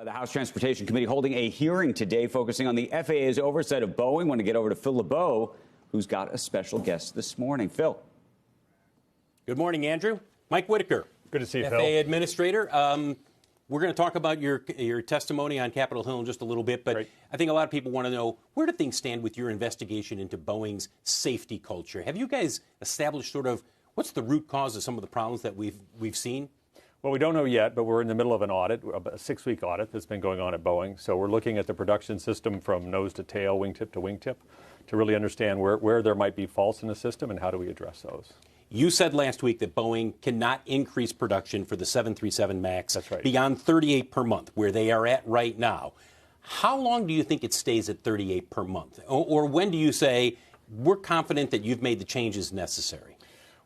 The House Transportation Committee holding a hearing today focusing on the FAA's oversight of Boeing. Want to get over to Phil LeBeau, who's got a special guest this morning. Phil. Good morning, Andrew. Mike Whitaker. Good to see you, Phil. FAA Administrator. We're going to talk about your testimony on Capitol Hill in just a little bit, but Great. I think a lot of people want to know, where do things stand with your investigation into Boeing's safety culture? Have you guys established sort of what's the root cause of some of the problems that we've seen? Well, we don't know yet, but we're in the middle of an audit, a 6-week audit that's been going on at Boeing. So we're looking at the production system from nose to tail, wingtip to wingtip, to really understand where there might be faults in the system and how do we address those. You said last week that Boeing cannot increase production for the 737 MAX beyond 38 per month, where they are at right now. How long do you think it stays at 38 per month? Or when do you say, we're confident that you've made the changes necessary?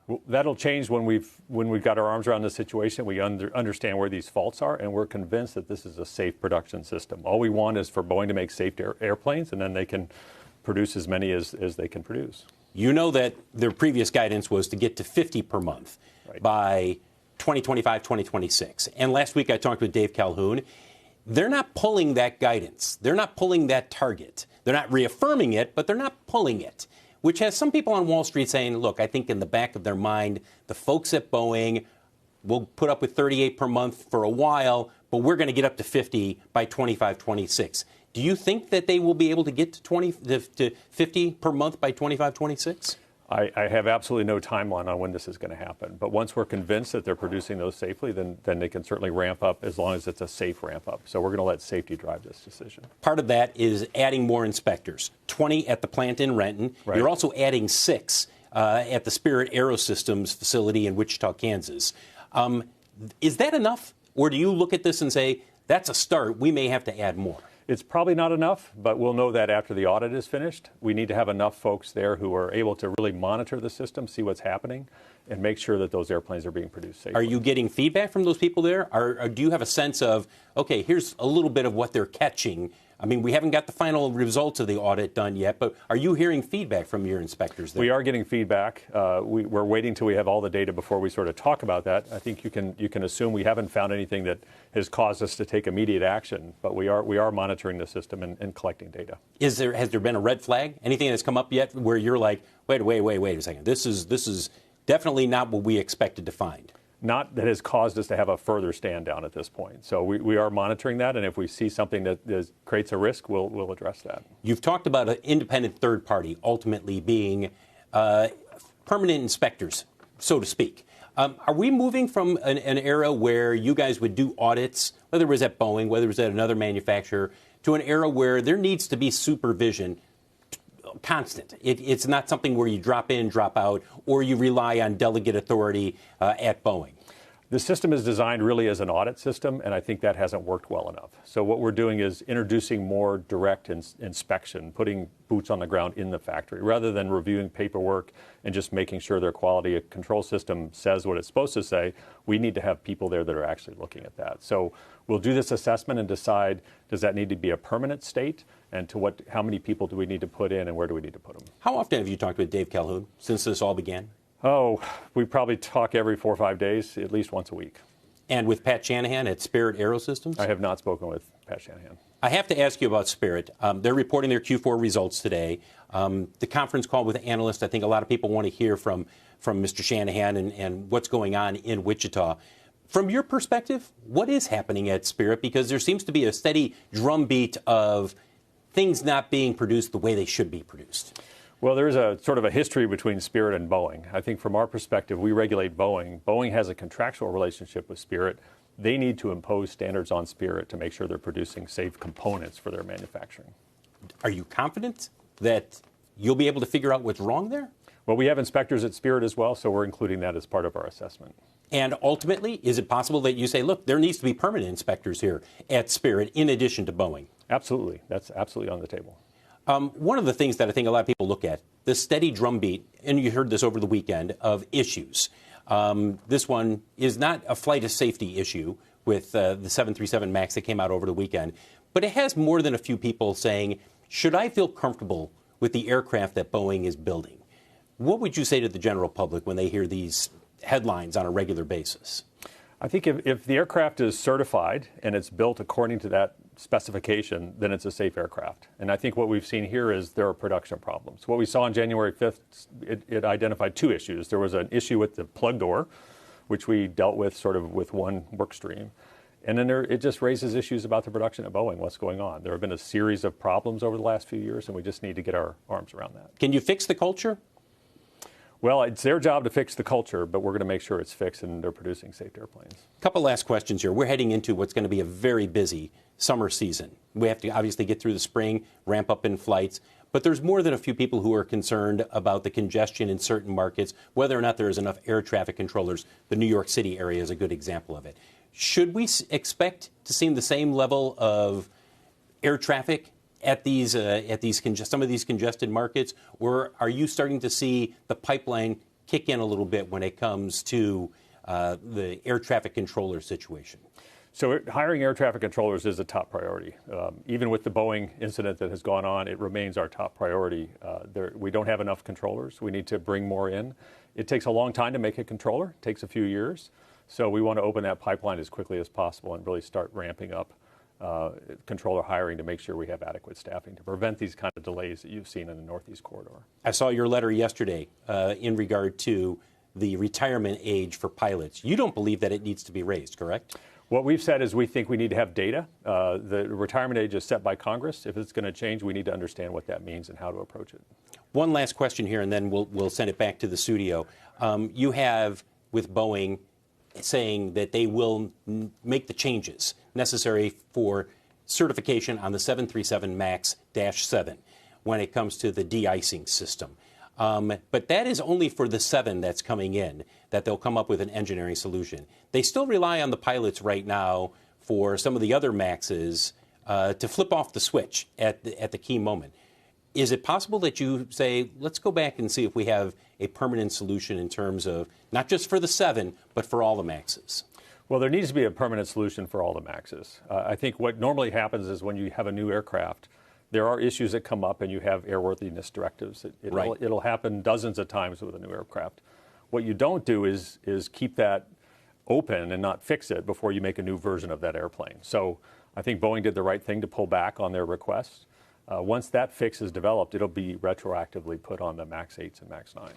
Well, that'll change when we've got our arms around the situation. We understand where these faults are, and we're convinced that this is a safe production system. All we want is for Boeing to make safe airplanes, and then they can produce as many as they can produce. You know that their previous guidance was to get to 50 per month by 2025, 2026. And last week I talked with Dave Calhoun. They're not pulling that guidance. They're not pulling that target. They're not reaffirming it, but they're not pulling it, which has some people on Wall Street saying, look, I think in the back of their mind, the folks at Boeing will put up with 38 per month for a while, but we're going to get up to 50 by 25, 26. Do you think that they will be able to get to 50 per month by 25, 26? I have absolutely no timeline on when this is going to happen. But once we're convinced that they're producing those safely, then they can certainly ramp up as long as it's a safe ramp up. So we're going to let safety drive this decision. Part of that is adding more inspectors, 20 at the plant in Renton. Right. You're also adding 6 at the Spirit Aerosystems facility in Wichita, Kansas. Is that enough? Or do you look at this and say, that's a start, we may have to add more? It's probably not enough, but we'll know that after the audit is finished. We need to have enough folks there who are able to really monitor the system, see what's happening, and make sure that those airplanes are being produced safely. Are you getting feedback from those people there? Or do you have a sense of, okay, here's a little bit of what they're catching? I mean, we haven't got the final results of the audit done yet, but are you hearing feedback from your inspectors there? We are getting feedback. We're waiting till we have all the data before we sort of talk about that. I think you can assume we haven't found anything that has caused us to take immediate action, but we are monitoring the system and collecting data. Has there been a red flag? Anything that's come up yet where you're like, wait a second, this is definitely not what we expected to find? Not that has caused us to have a further stand down at this point. So we are monitoring that, and if we see something that creates a risk, we'll address that. You've talked about an independent third party ultimately being permanent inspectors, so to speak. Are we moving from an era where you guys would do audits, whether it was at Boeing, whether it was at another manufacturer, to an era where there needs to be supervision constant? It's not something where you drop in, drop out, or you rely on delegate authority at Boeing. The system is designed really as an audit system, and I think that hasn't worked well enough. So what we're doing is introducing more direct inspection, putting boots on the ground in the factory, rather than reviewing paperwork and just making sure their quality control system says what it's supposed to say. We need to have people there that are actually looking at that. So we'll do this assessment and decide, does that need to be a permanent state, and to how many people do we need to put in, and where do we need to put them? How often have you talked with Dave Calhoun since this all began? Oh, we probably talk every 4 or 5 days, at least once a week. And with Pat Shanahan at Spirit Aerosystems? I have not spoken with Pat Shanahan. I have to ask you about Spirit. They're reporting their Q4 results today. The conference call with analysts, I think a lot of people want to hear from Mr. Shanahan and what's going on in Wichita. From your perspective, what is happening at Spirit? Because there seems to be a steady drumbeat of things not being produced the way they should be produced. Well, there's a sort of a history between Spirit and Boeing. I think from our perspective, we regulate Boeing. Boeing has a contractual relationship with Spirit. They need to impose standards on Spirit to make sure they're producing safe components for their manufacturing. Are you confident that you'll be able to figure out what's wrong there? Well, we have inspectors at Spirit as well, so we're including that as part of our assessment. And ultimately, is it possible that you say, look, there needs to be permanent inspectors here at Spirit in addition to Boeing? Absolutely. That's absolutely on the table. One of the things that I think a lot of people look at, the steady drumbeat, and you heard this over the weekend, of issues. This one is not a flight of safety issue with the 737 MAX that came out over the weekend, but it has more than a few people saying, should I feel comfortable with the aircraft that Boeing is building? What would you say to the general public when they hear these headlines on a regular basis? I think if the aircraft is certified and it's built according to that specification, then it's a safe aircraft. And I think what we've seen here is there are production problems. What we saw on January 5th, it identified two issues. There was an issue with the plug door, which we dealt with sort of with one work stream. And then it just raises issues about the production at Boeing, what's going on. There have been a series of problems over the last few years, and we just need to get our arms around that. Can you fix the culture? Well, it's their job to fix the culture, but we're going to make sure it's fixed and they're producing safe airplanes. A couple last questions here. We're heading into what's going to be a very busy summer season. We have to obviously get through the spring, ramp up in flights, but there's more than a few people who are concerned about the congestion in certain markets, whether or not there is enough air traffic controllers. The New York City area is a good example of it. Should we expect to see the same level of air traffic at some of these congested markets, or are you starting to see the pipeline kick in a little bit when it comes to the air traffic controller situation? So hiring air traffic controllers is a top priority. Even with the Boeing incident that has gone on, it remains our top priority. We don't have enough controllers. We need to bring more in. It takes a long time to make a controller. It takes a few years. So we want to open that pipeline as quickly as possible and really start ramping up controller hiring to make sure we have adequate staffing to prevent these kind of delays that you've seen in the Northeast Corridor. I saw your letter yesterday in regard to the retirement age for pilots. You don't believe that it needs to be raised, correct? What we've said is we think we need to have data. The retirement age is set by Congress. If it's going to change, we need to understand what that means and how to approach it. One last question here, and then we'll send it back to the studio. You have, with Boeing, saying that they will make the changes necessary for certification on the 737 MAX-7 when it comes to the de-icing system. But that is only for the 7 that's coming in, that they'll come up with an engineering solution. They still rely on the pilots right now for some of the other MAXs to flip off the switch at the key moment. Is it possible that you say, let's go back and see if we have a permanent solution in terms of not just for the 7, but for all the MAXs? Well, there needs to be a permanent solution for all the MAXs. I think what normally happens is when you have a new aircraft, there are issues that come up and you have airworthiness directives. It'll happen dozens of times with a new aircraft. What you don't do is keep that open and not fix it before you make a new version of that airplane. So I think Boeing did the right thing to pull back on their request. Once that fix is developed, it'll be retroactively put on the MAX 8s and MAX 9s.